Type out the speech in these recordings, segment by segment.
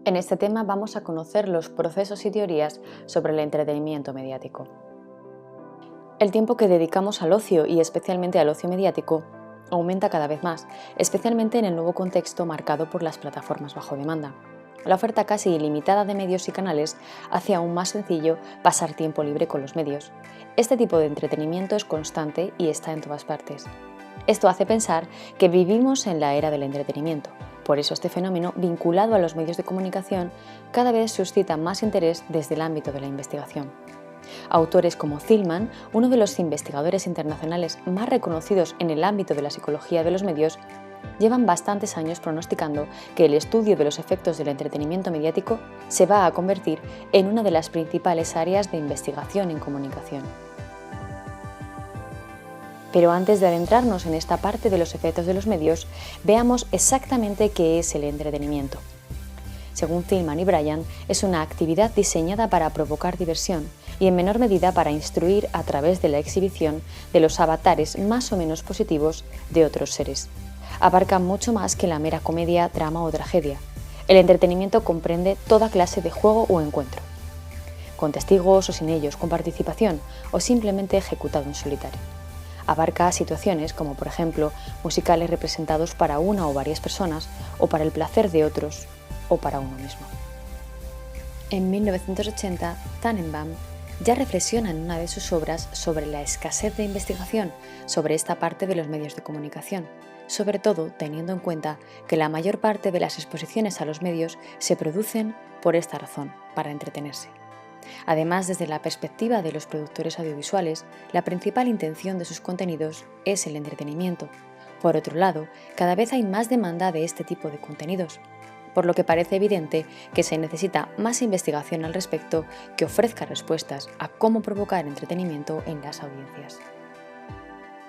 En este tema vamos a conocer los procesos y teorías sobre el entretenimiento mediático. El tiempo que dedicamos al ocio y especialmente al ocio mediático aumenta cada vez más, especialmente en el nuevo contexto marcado por las plataformas bajo demanda. La oferta casi ilimitada de medios y canales hace aún más sencillo pasar tiempo libre con los medios. Este tipo de entretenimiento es constante y está en todas partes. Esto hace pensar que vivimos en la era del entretenimiento. Por eso este fenómeno, vinculado a los medios de comunicación, cada vez suscita más interés desde el ámbito de la investigación. Autores como Thielman, uno de los investigadores internacionales más reconocidos en el ámbito de la psicología de los medios, llevan bastantes años pronosticando que el estudio de los efectos del entretenimiento mediático se va a convertir en una de las principales áreas de investigación en comunicación. Pero antes de adentrarnos en esta parte de los efectos de los medios, veamos exactamente qué es el entretenimiento. Según Thielman y Bryan, es una actividad diseñada para provocar diversión y en menor medida para instruir a través de la exhibición de los avatares más o menos positivos de otros seres. Abarca mucho más que la mera comedia, drama o tragedia. El entretenimiento comprende toda clase de juego o encuentro, con testigos o sin ellos, con participación o simplemente ejecutado en solitario. Abarca situaciones como, por ejemplo, musicales representados para una o varias personas, o para el placer de otros, o para uno mismo. En 1980, Tannenbaum ya reflexiona en una de sus obras sobre la escasez de investigación sobre esta parte de los medios de comunicación, sobre todo teniendo en cuenta que la mayor parte de las exposiciones a los medios se producen por esta razón, para entretenerse. Además, desde la perspectiva de los productores audiovisuales, la principal intención de sus contenidos es el entretenimiento. Por otro lado, cada vez hay más demanda de este tipo de contenidos, por lo que parece evidente que se necesita más investigación al respecto que ofrezca respuestas a cómo provocar entretenimiento en las audiencias.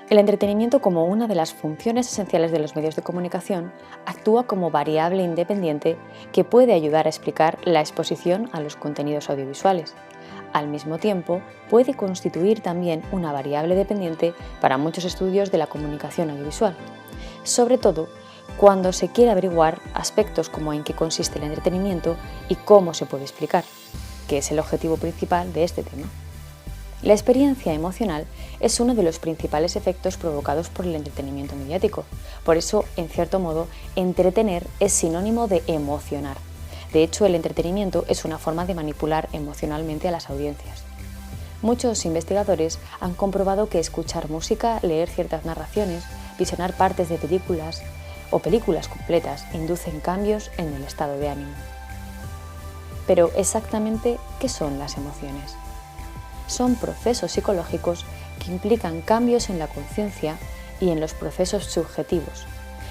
El entretenimiento, como una de las funciones esenciales de los medios de comunicación, actúa como variable independiente que puede ayudar a explicar la exposición a los contenidos audiovisuales. Al mismo tiempo, puede constituir también una variable dependiente para muchos estudios de la comunicación audiovisual, sobre todo cuando se quiere averiguar aspectos como en qué consiste el entretenimiento y cómo se puede explicar, que es el objetivo principal de este tema. La experiencia emocional es uno de los principales efectos provocados por el entretenimiento mediático. Por eso, en cierto modo, entretener es sinónimo de emocionar. De hecho, el entretenimiento es una forma de manipular emocionalmente a las audiencias. Muchos investigadores han comprobado que escuchar música, leer ciertas narraciones, visionar partes de películas o películas completas inducen cambios en el estado de ánimo. Pero, exactamente, ¿qué son las emociones? Son procesos psicológicos que implican cambios en la conciencia y en los procesos subjetivos,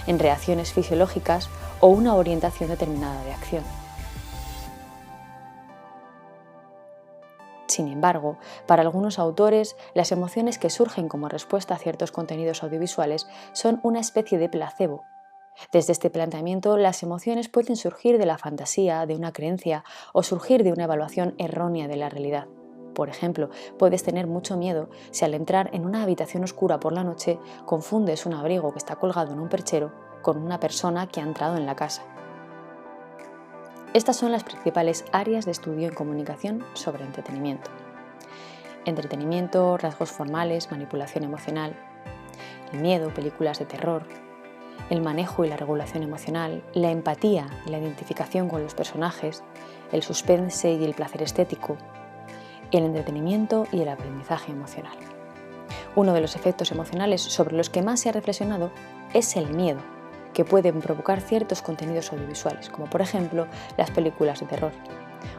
en reacciones fisiológicas o una orientación determinada de acción. Sin embargo, para algunos autores, las emociones que surgen como respuesta a ciertos contenidos audiovisuales son una especie de placebo. Desde este planteamiento, las emociones pueden surgir de la fantasía, de una creencia o surgir de una evaluación errónea de la realidad. Por ejemplo, puedes tener mucho miedo si al entrar en una habitación oscura por la noche confundes un abrigo que está colgado en un perchero con una persona que ha entrado en la casa. Estas son las principales áreas de estudio en comunicación sobre entretenimiento. Entretenimiento, rasgos formales, manipulación emocional, el miedo, películas de terror, el manejo y la regulación emocional, la empatía y la identificación con los personajes, el suspense y el placer estético, el entretenimiento y el aprendizaje emocional. Uno de los efectos emocionales sobre los que más se ha reflexionado es el miedo, que pueden provocar ciertos contenidos audiovisuales, como por ejemplo las películas de terror,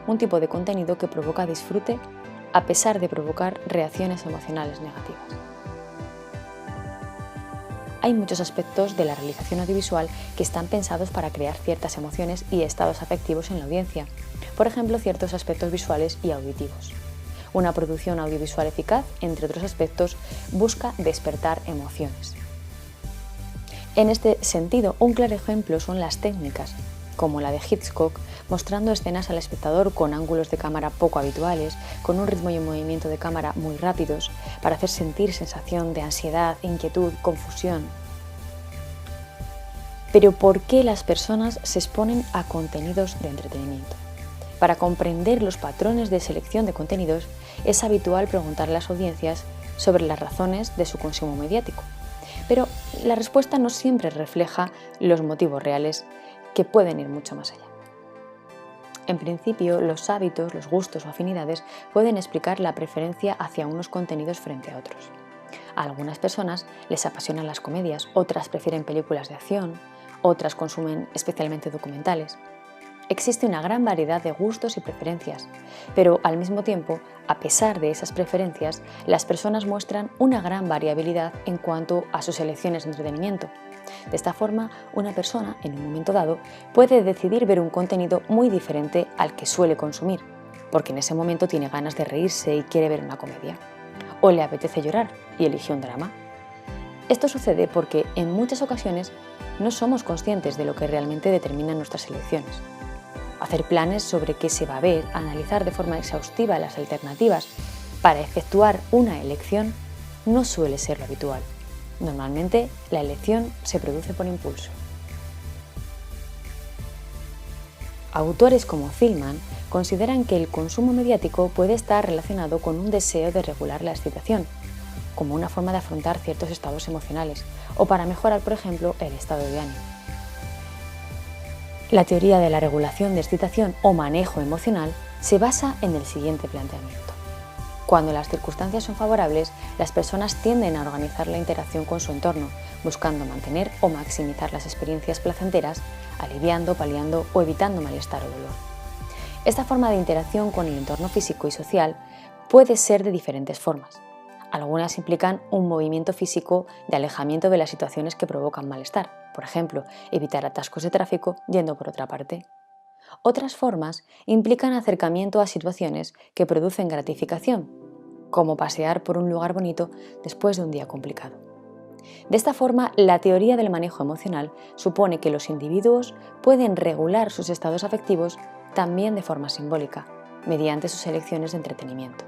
un tipo de contenido que provoca disfrute a pesar de provocar reacciones emocionales negativas. Hay muchos aspectos de la realización audiovisual que están pensados para crear ciertas emociones y estados afectivos en la audiencia, por ejemplo, ciertos aspectos visuales y auditivos. Una producción audiovisual eficaz, entre otros aspectos, busca despertar emociones. En este sentido, un claro ejemplo son las técnicas, como la de Hitchcock, mostrando escenas al espectador con ángulos de cámara poco habituales, con un ritmo y un movimiento de cámara muy rápidos, para hacer sentir sensación de ansiedad, inquietud, confusión. Pero ¿por qué las personas se exponen a contenidos de entretenimiento? Para comprender los patrones de selección de contenidos, es habitual preguntar a las audiencias sobre las razones de su consumo mediático. Pero la respuesta no siempre refleja los motivos reales, que pueden ir mucho más allá. En principio, los hábitos, los gustos o afinidades pueden explicar la preferencia hacia unos contenidos frente a otros. A algunas personas les apasionan las comedias, otras prefieren películas de acción, otras consumen especialmente documentales. Existe una gran variedad de gustos y preferencias, pero al mismo tiempo, a pesar de esas preferencias, las personas muestran una gran variabilidad en cuanto a sus elecciones de entretenimiento. De esta forma, una persona, en un momento dado, puede decidir ver un contenido muy diferente al que suele consumir, porque en ese momento tiene ganas de reírse y quiere ver una comedia. O le apetece llorar y elige un drama. Esto sucede porque, en muchas ocasiones, no somos conscientes de lo que realmente determina nuestras elecciones. Hacer planes sobre qué se va a ver, analizar de forma exhaustiva las alternativas para efectuar una elección no suele ser lo habitual. Normalmente, la elección se produce por impulso. Autores como Thielman consideran que el consumo mediático puede estar relacionado con un deseo de regular la excitación, como una forma de afrontar ciertos estados emocionales o para mejorar, por ejemplo, el estado de ánimo. La teoría de la regulación de excitación o manejo emocional se basa en el siguiente planteamiento. Cuando las circunstancias son favorables, las personas tienden a organizar la interacción con su entorno, buscando mantener o maximizar las experiencias placenteras, aliviando, paliando o evitando malestar o dolor. Esta forma de interacción con el entorno físico y social puede ser de diferentes formas. Algunas implican un movimiento físico de alejamiento de las situaciones que provocan malestar, por ejemplo, evitar atascos de tráfico yendo por otra parte. Otras formas implican acercamiento a situaciones que producen gratificación, como pasear por un lugar bonito después de un día complicado. De esta forma, la teoría del manejo emocional supone que los individuos pueden regular sus estados afectivos también de forma simbólica, mediante sus elecciones de entretenimiento.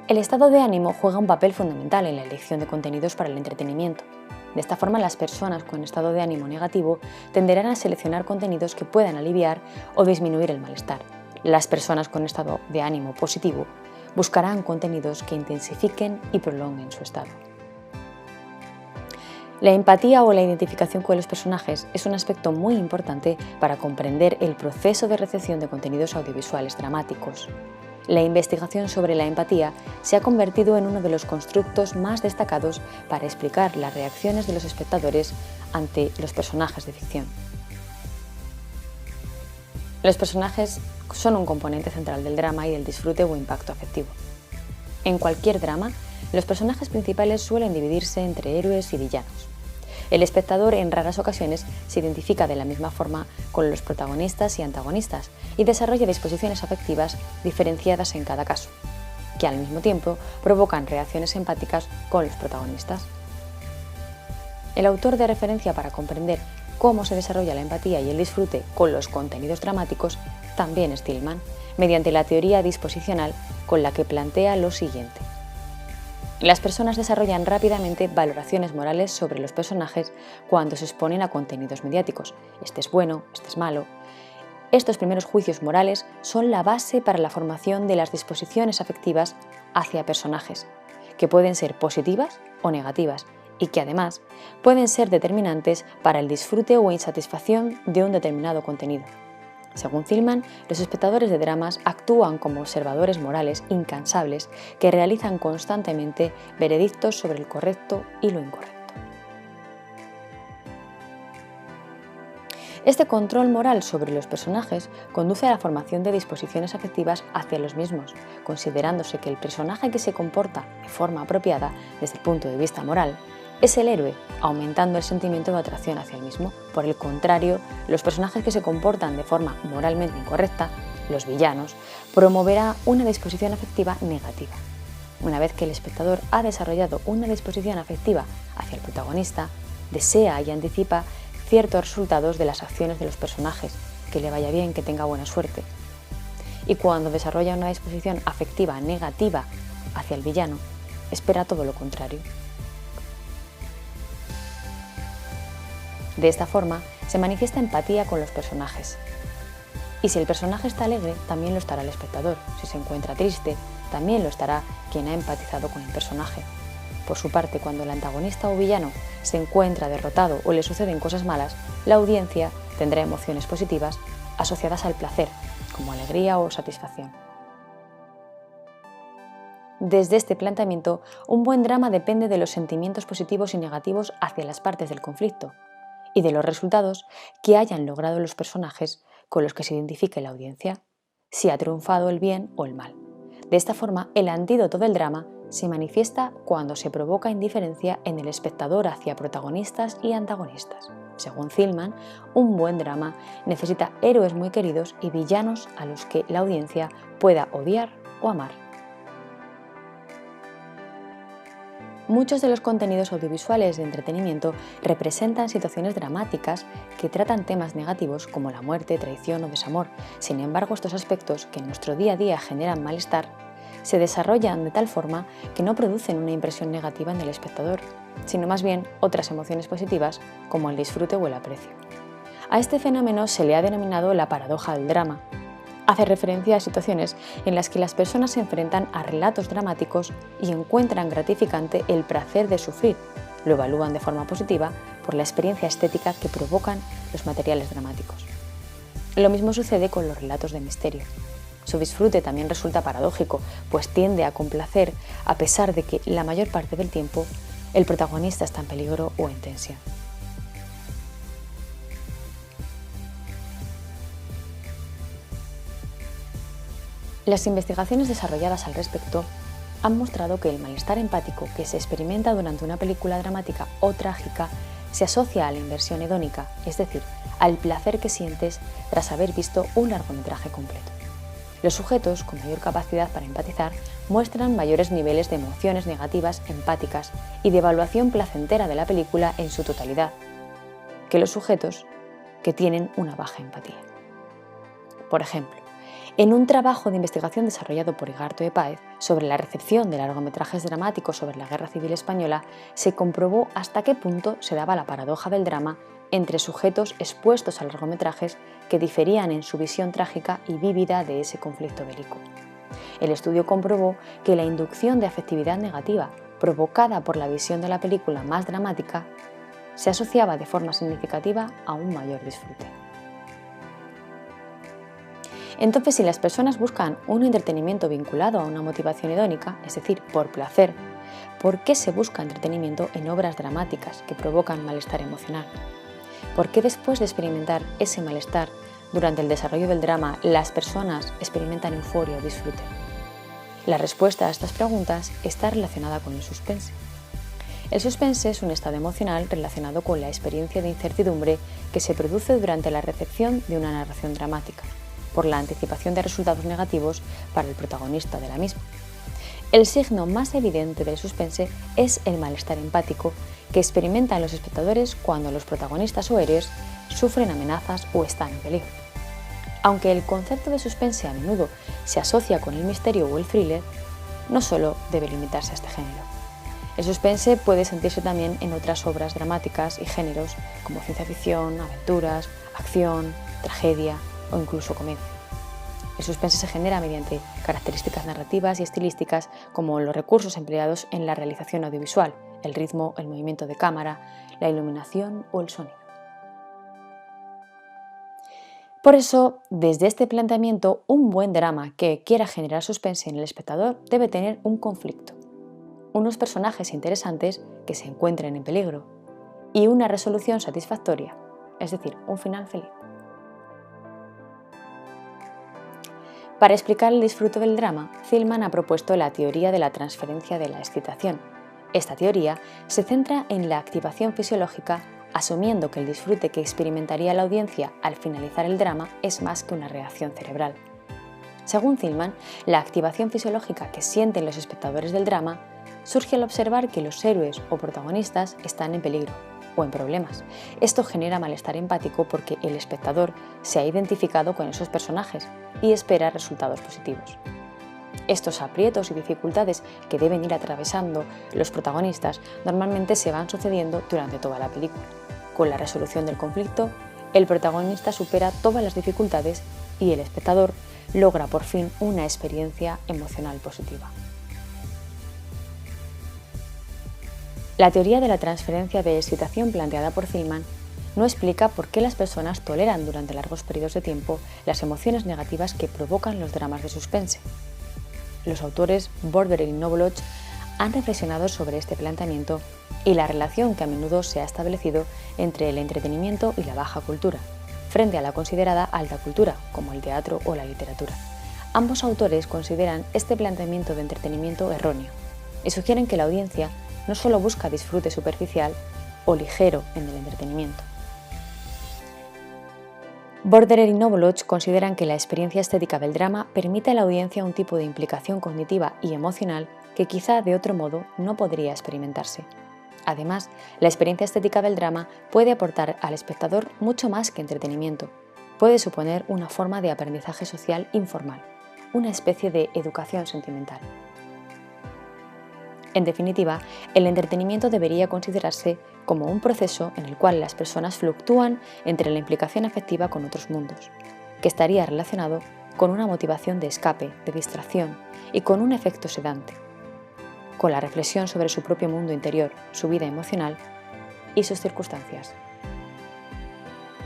El estado de ánimo juega un papel fundamental en la elección de contenidos para el entretenimiento. De esta forma, las personas con estado de ánimo negativo tenderán a seleccionar contenidos que puedan aliviar o disminuir el malestar. Las personas con estado de ánimo positivo buscarán contenidos que intensifiquen y prolonguen su estado. La empatía o la identificación con los personajes es un aspecto muy importante para comprender el proceso de recepción de contenidos audiovisuales dramáticos. La investigación sobre la empatía se ha convertido en uno de los constructos más destacados para explicar las reacciones de los espectadores ante los personajes de ficción. Los personajes son un componente central del drama y del disfrute o impacto afectivo. En cualquier drama, los personajes principales suelen dividirse entre héroes y villanos. El espectador en raras ocasiones se identifica de la misma forma con los protagonistas y antagonistas y desarrolla disposiciones afectivas diferenciadas en cada caso, que al mismo tiempo provocan reacciones empáticas con los protagonistas. El autor de referencia para comprender cómo se desarrolla la empatía y el disfrute con los contenidos dramáticos también es Thielman, mediante la teoría disposicional con la que plantea lo siguiente. Las personas desarrollan rápidamente valoraciones morales sobre los personajes cuando se exponen a contenidos mediáticos. Este es bueno, este es malo. Estos primeros juicios morales son la base para la formación de las disposiciones afectivas hacia personajes, que pueden ser positivas o negativas y que además pueden ser determinantes para el disfrute o insatisfacción de un determinado contenido. Según Thielman, los espectadores de dramas actúan como observadores morales incansables que realizan constantemente veredictos sobre el correcto y lo incorrecto. Este control moral sobre los personajes conduce a la formación de disposiciones afectivas hacia los mismos, considerándose que el personaje que se comporta de forma apropiada desde el punto de vista moral es el héroe, aumentando el sentimiento de atracción hacia el mismo. Por el contrario, los personajes que se comportan de forma moralmente incorrecta, los villanos, promoverá una disposición afectiva negativa. Una vez que el espectador ha desarrollado una disposición afectiva hacia el protagonista, desea y anticipa ciertos resultados de las acciones de los personajes, que le vaya bien, que tenga buena suerte. Y cuando desarrolla una disposición afectiva negativa hacia el villano, espera todo lo contrario. De esta forma, se manifiesta empatía con los personajes. Y si el personaje está alegre, también lo estará el espectador. Si se encuentra triste, también lo estará quien ha empatizado con el personaje. Por su parte, cuando el antagonista o villano se encuentra derrotado o le suceden cosas malas, la audiencia tendrá emociones positivas asociadas al placer, como alegría o satisfacción. Desde este planteamiento, un buen drama depende de los sentimientos positivos y negativos hacia las partes del conflicto y de los resultados que hayan logrado los personajes con los que se identifique la audiencia, si ha triunfado el bien o el mal. De esta forma, el antídoto del drama se manifiesta cuando se provoca indiferencia en el espectador hacia protagonistas y antagonistas. Según Thielman, un buen drama necesita héroes muy queridos y villanos a los que la audiencia pueda odiar o amar. Muchos de los contenidos audiovisuales de entretenimiento representan situaciones dramáticas que tratan temas negativos como la muerte, traición o desamor. Sin embargo, estos aspectos, que en nuestro día a día generan malestar, se desarrollan de tal forma que no producen una impresión negativa en el espectador, sino más bien otras emociones positivas como el disfrute o el aprecio. A este fenómeno se le ha denominado la paradoja del drama. Hace referencia a situaciones en las que las personas se enfrentan a relatos dramáticos y encuentran gratificante el placer de sufrir. Lo evalúan de forma positiva por la experiencia estética que provocan los materiales dramáticos. Lo mismo sucede con los relatos de misterio. Su disfrute también resulta paradójico, pues tiende a complacer a pesar de que la mayor parte del tiempo el protagonista está en peligro o en tensión. Las investigaciones desarrolladas al respecto han mostrado que el malestar empático que se experimenta durante una película dramática o trágica se asocia a la inversión hedónica, es decir, al placer que sientes tras haber visto un largometraje completo. Los sujetos con mayor capacidad para empatizar muestran mayores niveles de emociones negativas empáticas y de evaluación placentera de la película en su totalidad, que los sujetos que tienen una baja empatía. Por ejemplo, en un trabajo de investigación desarrollado por Igarto y Páez sobre la recepción de largometrajes dramáticos sobre la Guerra Civil Española, se comprobó hasta qué punto se daba la paradoja del drama entre sujetos expuestos a largometrajes que diferían en su visión trágica y vívida de ese conflicto bélico. El estudio comprobó que la inducción de afectividad negativa provocada por la visión de la película más dramática se asociaba de forma significativa a un mayor disfrute. Entonces, si las personas buscan un entretenimiento vinculado a una motivación hedónica, es decir, por placer, ¿por qué se busca entretenimiento en obras dramáticas que provocan malestar emocional? ¿Por qué después de experimentar ese malestar durante el desarrollo del drama las personas experimentan euforia o disfrute? La respuesta a estas preguntas está relacionada con el suspense. El suspense es un estado emocional relacionado con la experiencia de incertidumbre que se produce durante la recepción de una narración dramática, por la anticipación de resultados negativos para el protagonista de la misma. El signo más evidente del suspense es el malestar empático que experimentan los espectadores cuando los protagonistas o héroes sufren amenazas o están en peligro. Aunque el concepto de suspense a menudo se asocia con el misterio o el thriller, no solo debe limitarse a este género. El suspense puede sentirse también en otras obras dramáticas y géneros como ciencia ficción, aventuras, acción, tragedia o incluso comedia. El suspense se genera mediante características narrativas y estilísticas como los recursos empleados en la realización audiovisual, el ritmo, el movimiento de cámara, la iluminación o el sonido. Por eso, desde este planteamiento, un buen drama que quiera generar suspense en el espectador debe tener un conflicto, unos personajes interesantes que se encuentren en peligro y una resolución satisfactoria, es decir, un final feliz. Para explicar el disfrute del drama, Thielman ha propuesto la teoría de la transferencia de la excitación. Esta teoría se centra en la activación fisiológica, asumiendo que el disfrute que experimentaría la audiencia al finalizar el drama es más que una reacción cerebral. Según Thielman, la activación fisiológica que sienten los espectadores del drama surge al observar que los héroes o protagonistas están en peligro o en problemas. Esto genera malestar empático porque el espectador se ha identificado con esos personajes y espera resultados positivos. Estos aprietos y dificultades que deben ir atravesando los protagonistas normalmente se van sucediendo durante toda la película. Con la resolución del conflicto, el protagonista supera todas las dificultades y el espectador logra por fin una experiencia emocional positiva. La teoría de la transferencia de excitación planteada por Thielman no explica por qué las personas toleran durante largos periodos de tiempo las emociones negativas que provocan los dramas de suspense. Los autores Borderer y Novolog han reflexionado sobre este planteamiento y la relación que a menudo se ha establecido entre el entretenimiento y la baja cultura, frente a la considerada alta cultura, como el teatro o la literatura. Ambos autores consideran este planteamiento de entretenimiento erróneo y sugieren que la audiencia no solo busca disfrute superficial o ligero en el entretenimiento. Borderer y Novolog consideran que la experiencia estética del drama permite a la audiencia un tipo de implicación cognitiva y emocional que quizá de otro modo no podría experimentarse. Además, la experiencia estética del drama puede aportar al espectador mucho más que entretenimiento. Puede suponer una forma de aprendizaje social informal, una especie de educación sentimental. En definitiva, el entretenimiento debería considerarse como un proceso en el cual las personas fluctúan entre la implicación afectiva con otros mundos, que estaría relacionado con una motivación de escape, de distracción y con un efecto sedante, con la reflexión sobre su propio mundo interior, su vida emocional y sus circunstancias.